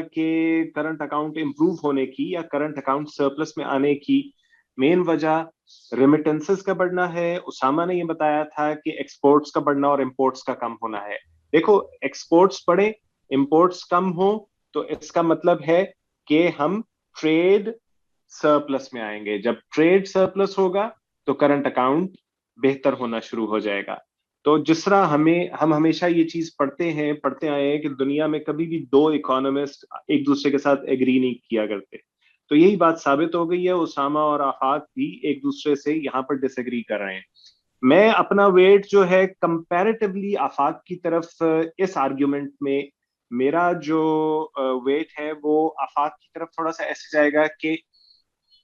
कि current account improve होने की या करंट अकाउंट सरप्लस में आने की मेन वजह रेमिटेंसेस का बढ़ना है। उसामा ने ये बताया था कि एक्सपोर्ट्स का बढ़ना और इंपोर्ट्स का कम होना है। देखो, एक्सपोर्ट्स बढ़े, इंपोर्ट्स कम हो, तो इसका मतलब है कि हम ट्रेड सरप्लस में आएंगे। जब ट्रेड सरप्लस होगा तो करंट अकाउंट बेहतर होना शुरू हो जाएगा। तो जिस तरह हम हमेशा ये चीज पढ़ते आए हैं कि दुनिया में कभी भी दो इकोनॉमिस्ट एक दूसरे के साथ एग्री नहीं किया करते, तो यही बात साबित हो गई है। उसामा और आफाक भी एक दूसरे से यहाँ पर डिसएग्री कर रहे हैं। मैं अपना वेट जो है कंपैरेटिवली आफाक की तरफ इस आर्ग्यूमेंट में, मेरा जो वेट है वो आफाक की तरफ थोड़ा सा ऐसे जाएगा कि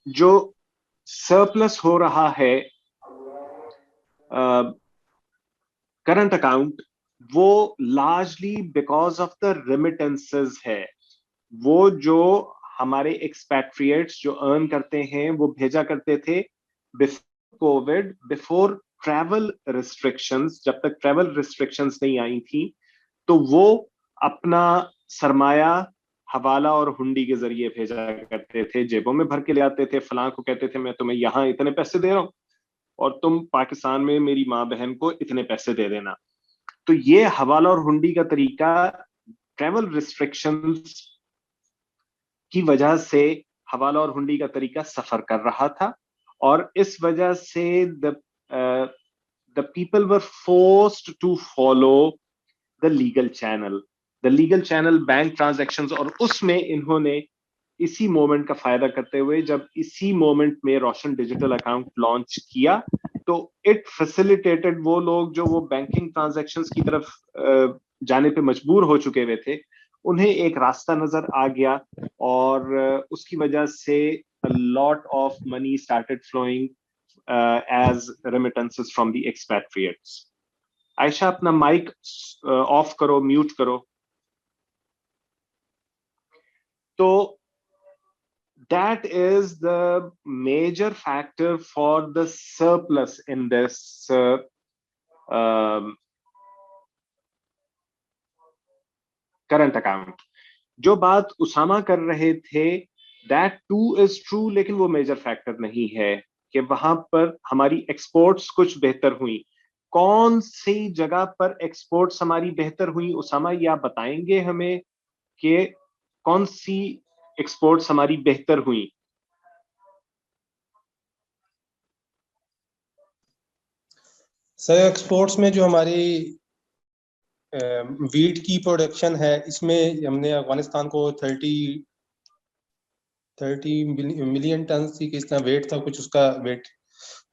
जो सरप्लस हो रहा है करंट अकाउंट, वो largely because of the remittances है। वो जो हमारे एक्सपैट्रिएट्स जो अर्न करते हैं वो भेजा करते थे before Covid, before travel restrictions, जब तक ट्रैवल रिस्ट्रिक्शंस नहीं आई थी, तो वो अपना सरमाया हवाला और हुंडी के जरिए भेजा करते थे, जेबों में भर के ले आते थे। फलां को कहते थे मैं तुम्हें यहां इतने पैसे दे रहा हूं और तुम पाकिस्तान में मेरी माँ बहन को इतने पैसे दे देना। तो ये हवाला और हुंडी का तरीका ट्रैवल रिस्ट्रिक्शंस की वजह से हवाला और हुंडी का तरीका सफर कर रहा था, और इस वजह से the people were forced to follow the legal channel bank transactions. और उसमें इन्होंने इसी मोमेंट का फायदा करते हुए, जब इसी मोमेंट में रोशन डिजिटल अकाउंट लॉन्च किया, तो इट फैसिलिटेटेड वो लोग जो वो बैंकिंग ट्रांजैक्शंस की तरफ जाने पे मजबूर हो चुके हुए थे, उन्हें एक रास्ता नजर आ गया, और उसकी वजह से a lot of money started flowing as remittances from the expatriates. Ayesha, अपना माइक ऑफ करो, म्यूट करो। तो that is the major factor for the surplus in this current account. जो बात उसामा कर रहे थे, that too is true, लेकिन वो मेजर फैक्टर नहीं है कि वहां पर हमारी एक्सपोर्ट्स कुछ बेहतर हुई। कौन सी जगह पर एक्सपोर्ट्स हमारी बेहतर हुई, उसामा ये आप बताएंगे हमें कि कौन सी एक्सपोर्ट्स हमारी बेहतर हुई? सर, एक्सपोर्ट्स में जो हमारी वीट की प्रोडक्शन है, इसमें हमने अफगानिस्तान को 30 मिलियन टन की किस तरह वेट था, कुछ उसका वेट,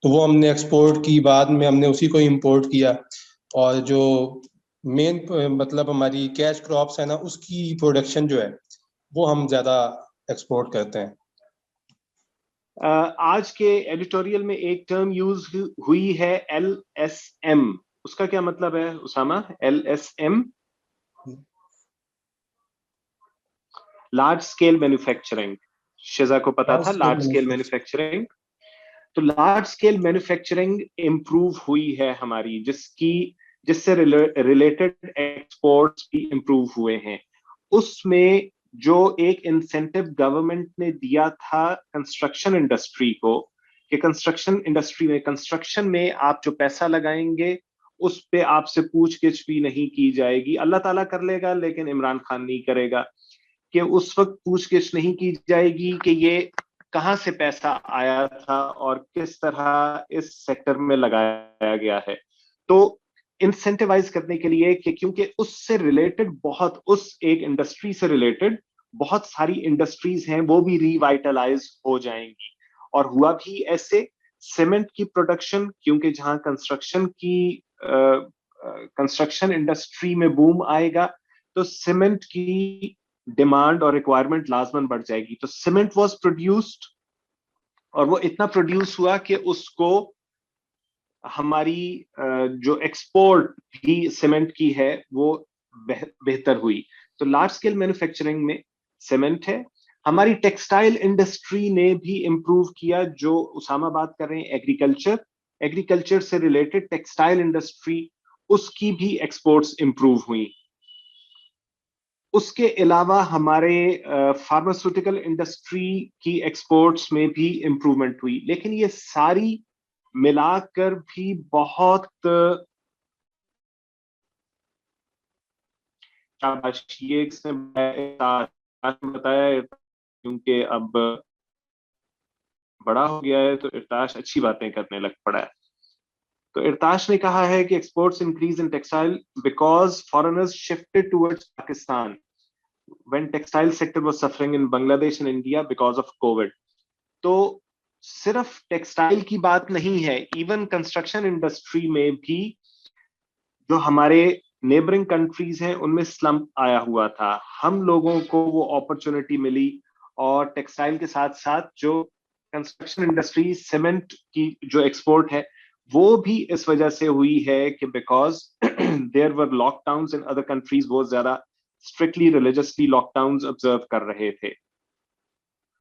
तो वो हमने एक्सपोर्ट की, बाद में हमने उसी को इंपोर्ट किया। और जो मेन मतलब हमारी कैश क्रॉप्स है ना, उसकी प्रोडक्शन जो है वो हम ज्यादा एक्सपोर्ट करते हैं। आज के एडिटोरियल में एक टर्म यूज हुई है LSM, उसका क्या मतलब है Usama? LSM, large scale manufacturing. Shiza को पता था लार्ज स्केल मैन्युफैक्चरिंग। तो लार्ज स्केल मैन्युफैक्चरिंग इंप्रूव हुई है हमारी, जिससे रिलेटेड एक्सपोर्ट्स भी इंप्रूव हुए हैं। उसमें जो एक इंसेंटिव गवर्नमेंट ने दिया था कंस्ट्रक्शन इंडस्ट्री को, कि कंस्ट्रक्शन में आप जो पैसा लगाएंगे उस पे आपसे पूछगिछ भी नहीं की जाएगी। अल्लाह ताला कर लेगा लेकिन इमरान खान नहीं करेगा, कि उस वक्त पूछगिछ नहीं की जाएगी कि ये कहां से पैसा आया था और किस तरह इस सेक्टर में लगाया गया है। तो इंसेंटिवाइज करने के लिए कि क्योंकि उससे रिलेटेड उस एक इंडस्ट्री से रिलेटेड बहुत सारी इंडस्ट्रीज हैं, वो भी रिवाइटलाइज हो जाएंगी। और हुआ भी ऐसे। सीमेंट की प्रोडक्शन, क्योंकि जहां कंस्ट्रक्शन इंडस्ट्री में बूम आएगा तो सीमेंट की डिमांड और रिक्वायरमेंट लाजमन बढ़ जाएगी। तो सीमेंट वाज प्रोड्यूस्ड, और वो इतना प्रोड्यूस हुआ कि उसको हमारी जो एक्सपोर्ट भी सीमेंट की है वो बेहतर हुई। तो लार्ज स्केल मैन्युफैक्चरिंग में सीमेंट है। हमारी टेक्सटाइल इंडस्ट्री ने भी इंप्रूव किया, जो उसामा बात कर रहे हैं एग्रीकल्चर से रिलेटेड टेक्सटाइल इंडस्ट्री, उसकी भी एक्सपोर्ट्स इंप्रूव हुई। اس کے علاوہ ہمارے فارماسیوٹیکل انڈسٹری کی ایکسپورٹس میں بھی امپروومنٹ ہوئی. لیکن یہ ساری ملا کر بھی بہت بتایا کیونکہ اب بڑا ہو گیا ہے تو ارتاش اچھی باتیں کرنے لگ پڑا ہے. تو ارتاش نے کہا ہے کہ exports increase in textile because foreigners shifted towards Pakistan when textile sector was suffering in Bangladesh and India because of COVID. تو صرف ٹیکسٹائل کی بات نہیں ہے, ایون کنسٹرکشن انڈسٹری میں بھی جو ہمارے نیبرنگ کنٹریز ہیں ان میں سلمپ آیا ہوا تھا. ہم لوگوں کو وہ اپرچونٹی ملی, اور ٹیکسٹائل کے ساتھ ساتھ جو کنسٹرکشن انڈسٹری سیمنٹ کی جو ایکسپورٹ ہے وہ بھی اس وجہ سے ہوئی ہے کہ because there were lockdowns in other countries, بہت زیادہ strictly religiously lockdowns observe کر رہے تھے.